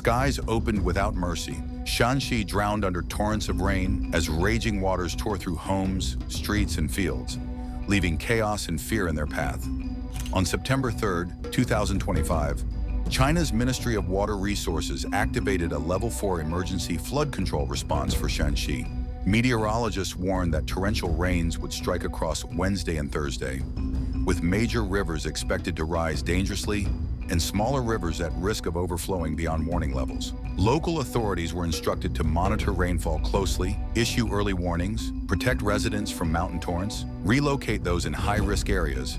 skies opened without mercy. Shaanxi drowned under torrents of rain as raging waters tore through homes, streets, and fields, leaving chaos and fear in their path. On September 3, 2025, China's Ministry of Water Resources activated a Level 4 emergency flood control response for Shaanxi. Meteorologists warned that torrential rains would strike across Wednesday and Thursday, with major rivers expected to rise dangerously and smaller rivers at risk of overflowing beyond warning levels. Local authorities were instructed to monitor rainfall closely, issue early warnings, protect residents from mountain torrents, relocate those in high-risk areas,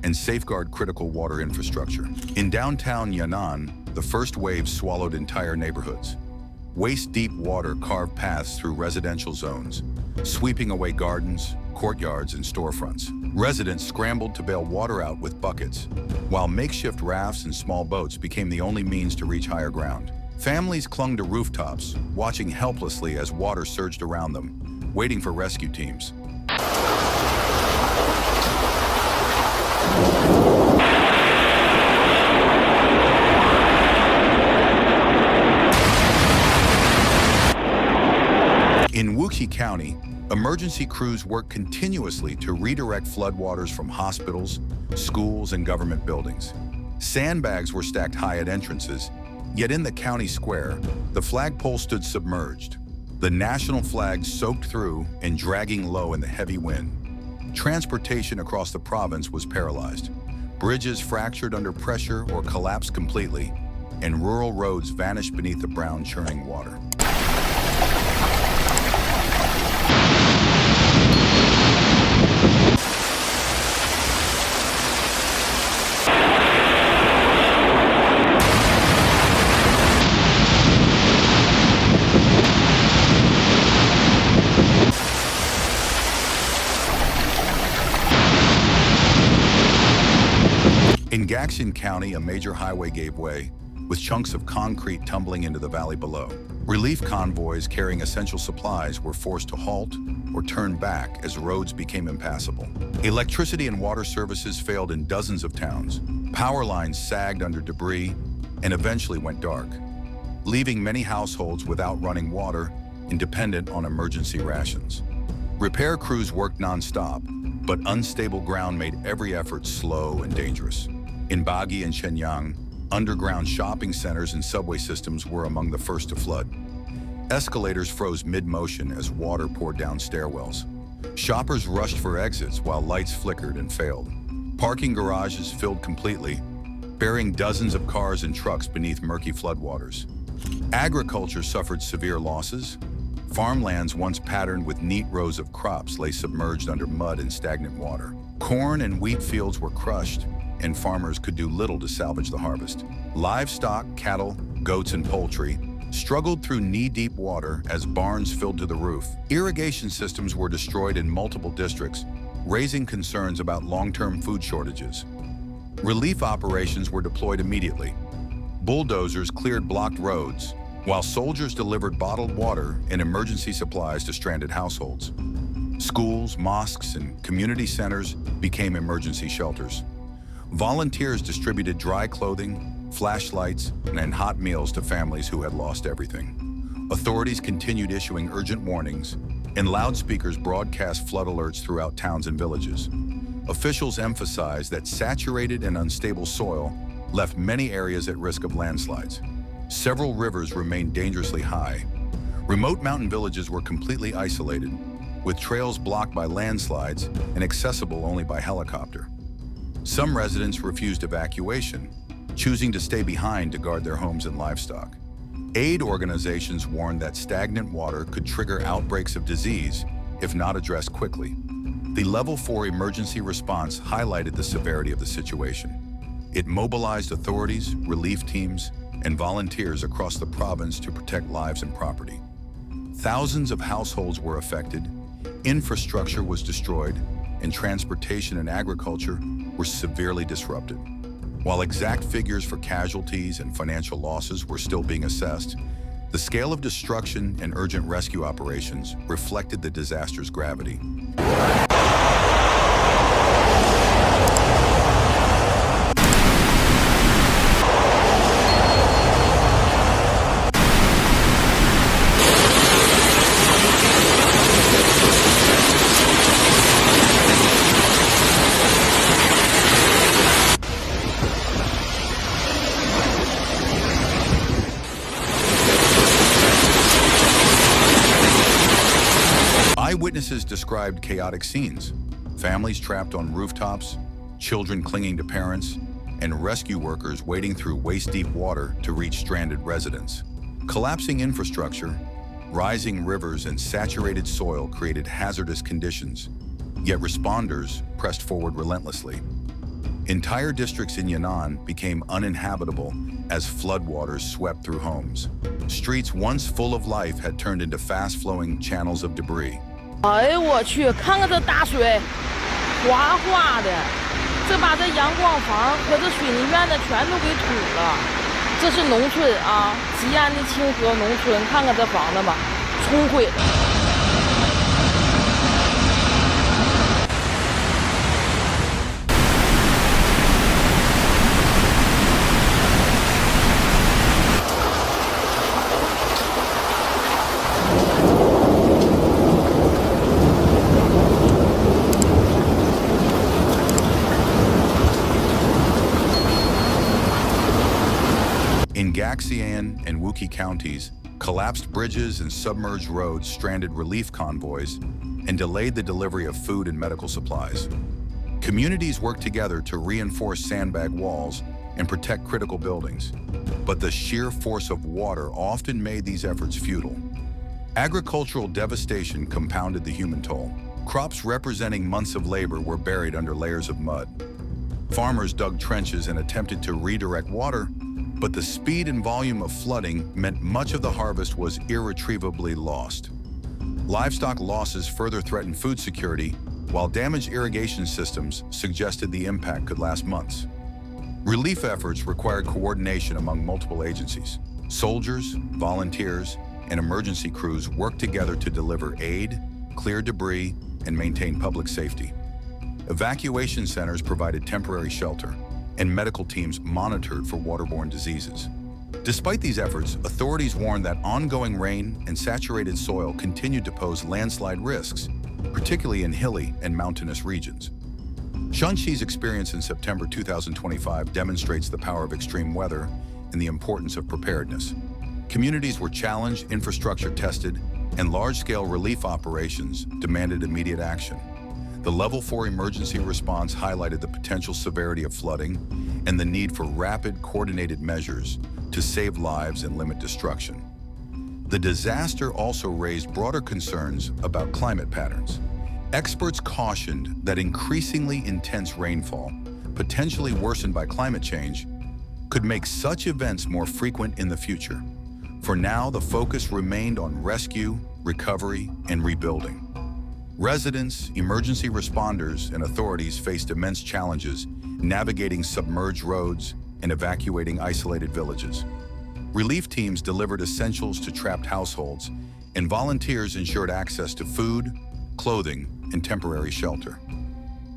and safeguard critical water infrastructure. In downtown Yanan, the first wave swallowed entire neighborhoods. Waist-deep water carved paths through residential zones, sweeping away gardens, courtyards, and storefronts. Residents scrambled to bail water out with buckets, while makeshift rafts and small boats became the only means to reach higher ground. Families clung to rooftops, watching helplessly as water surged around them, waiting for rescue teams. In Wuxi County, emergency crews work continuously to redirect floodwaters from hospitals, schools, and government buildings. Sandbags were stacked high at entrances, yet in the county square, the flagpole stood submerged, the national flag soaked through and dragging low in the heavy wind. Transportation across the province was paralyzed. Bridges fractured under pressure or collapsed completely, and rural roads vanished beneath the brown churning water. In Gaxian County, a major highway gave way, with chunks of concrete tumbling into the valley below. Relief convoys carrying essential supplies were forced to halt or turn back as roads became impassable. Electricity and water services failed in dozens of towns. Power lines sagged under debris and eventually went dark, leaving many households without running water and dependent on emergency rations. Repair crews worked non-stop, but unstable ground made every effort slow and dangerous. In Baguio and Shenyang, underground shopping centers and subway systems were among the first to flood. Escalators froze mid-motion as water poured down stairwells. Shoppers rushed for exits while lights flickered and failed. Parking garages filled completely, burying dozens of cars and trucks beneath murky floodwaters. Agriculture suffered severe losses. Farmlands once patterned with neat rows of crops lay submerged under mud and stagnant water. Corn and wheat fields were crushed, and farmers could do little to salvage the harvest. Livestock, cattle, goats, and poultry struggled through knee-deep water as barns filled to the roof. Irrigation systems were destroyed in multiple districts, raising concerns about long-term food shortages. Relief operations were deployed immediately. Bulldozers cleared blocked roads, while soldiers delivered bottled water and emergency supplies to stranded households. Schools, mosques, and community centers became emergency shelters. Volunteers distributed dry clothing, flashlights, and hot meals to families who had lost everything. Authorities continued issuing urgent warnings, and loudspeakers broadcast flood alerts throughout towns and villages. Officials emphasized that saturated and unstable soil left many areas at risk of landslides. Several rivers remained dangerously high. Remote mountain villages were completely isolated, with trails blocked by landslides and accessible only by helicopter. Some residents refused evacuation, choosing to stay behind to guard their homes and livestock. Aid organizations warned that stagnant water could trigger outbreaks of disease if not addressed quickly. The Level 4 emergency response highlighted the severity of the situation. It mobilized authorities, relief teams, and volunteers across the province to protect lives and property. Thousands of households were affected, infrastructure was destroyed, and transportation and agriculture were severely disrupted. While exact figures for casualties and financial losses were still being assessed, the scale of destruction and urgent rescue operations reflected the disaster's gravity. Witnesses described chaotic scenes, families trapped on rooftops, children clinging to parents, and rescue workers wading through waist-deep water to reach stranded residents. Collapsing infrastructure, rising rivers, and saturated soil created hazardous conditions, yet responders pressed forward relentlessly. Entire districts in Yanan became uninhabitable as floodwaters swept through homes. Streets once full of life had turned into fast-flowing channels of debris. 哎呦我去，看看这大水，哗哗的，这把这阳光房和这水泥院的全都给土了。这是农村啊，吉安的清河农村，看看这房子吧，冲毁了。 In Xian and Wuqi counties, collapsed bridges and submerged roads stranded relief convoys and delayed the delivery of food and medical supplies. Communities worked together to reinforce sandbag walls and protect critical buildings, but the sheer force of water often made these efforts futile. Agricultural devastation compounded the human toll. Crops representing months of labor were buried under layers of mud. Farmers dug trenches and attempted to redirect water, but the speed and volume of flooding meant much of the harvest was irretrievably lost. Livestock losses further threatened food security, while damaged irrigation systems suggested the impact could last months. Relief efforts required coordination among multiple agencies. Soldiers, volunteers, and emergency crews worked together to deliver aid, clear debris, and maintain public safety. Evacuation centers provided temporary shelter, and medical teams monitored for waterborne diseases. Despite these efforts, authorities warned that ongoing rain and saturated soil continued to pose landslide risks, particularly in hilly and mountainous regions. Shaanxi's experience in September 2025 demonstrates the power of extreme weather and the importance of preparedness. Communities were challenged, infrastructure tested, and large-scale relief operations demanded immediate action. The Level 4 emergency response highlighted the potential severity of flooding and the need for rapid, coordinated measures to save lives and limit destruction. The disaster also raised broader concerns about climate patterns. Experts cautioned that increasingly intense rainfall, potentially worsened by climate change, could make such events more frequent in the future. For now, the focus remained on rescue, recovery, and rebuilding. Residents, emergency responders, and authorities faced immense challenges navigating submerged roads and evacuating isolated villages. Relief teams delivered essentials to trapped households, and volunteers ensured access to food, clothing, and temporary shelter.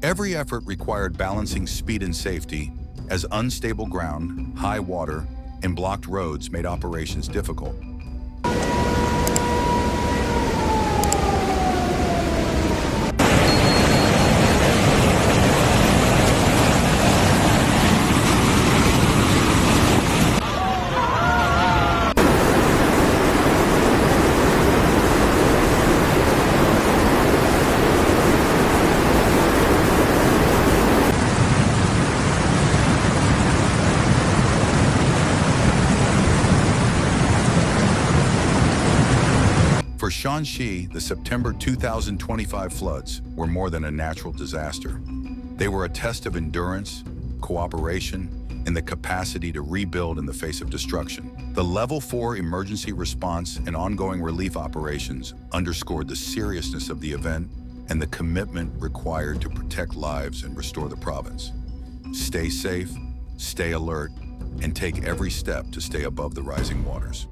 Every effort required balancing speed and safety, as unstable ground, high water, and blocked roads made operations difficult. For Shaanxi, the September 2025 floods were more than a natural disaster. They were a test of endurance, cooperation, and the capacity to rebuild in the face of destruction. The Level 4 emergency response and ongoing relief operations underscored the seriousness of the event and the commitment required to protect lives and restore the province. Stay safe, stay alert, and take every step to stay above the rising waters.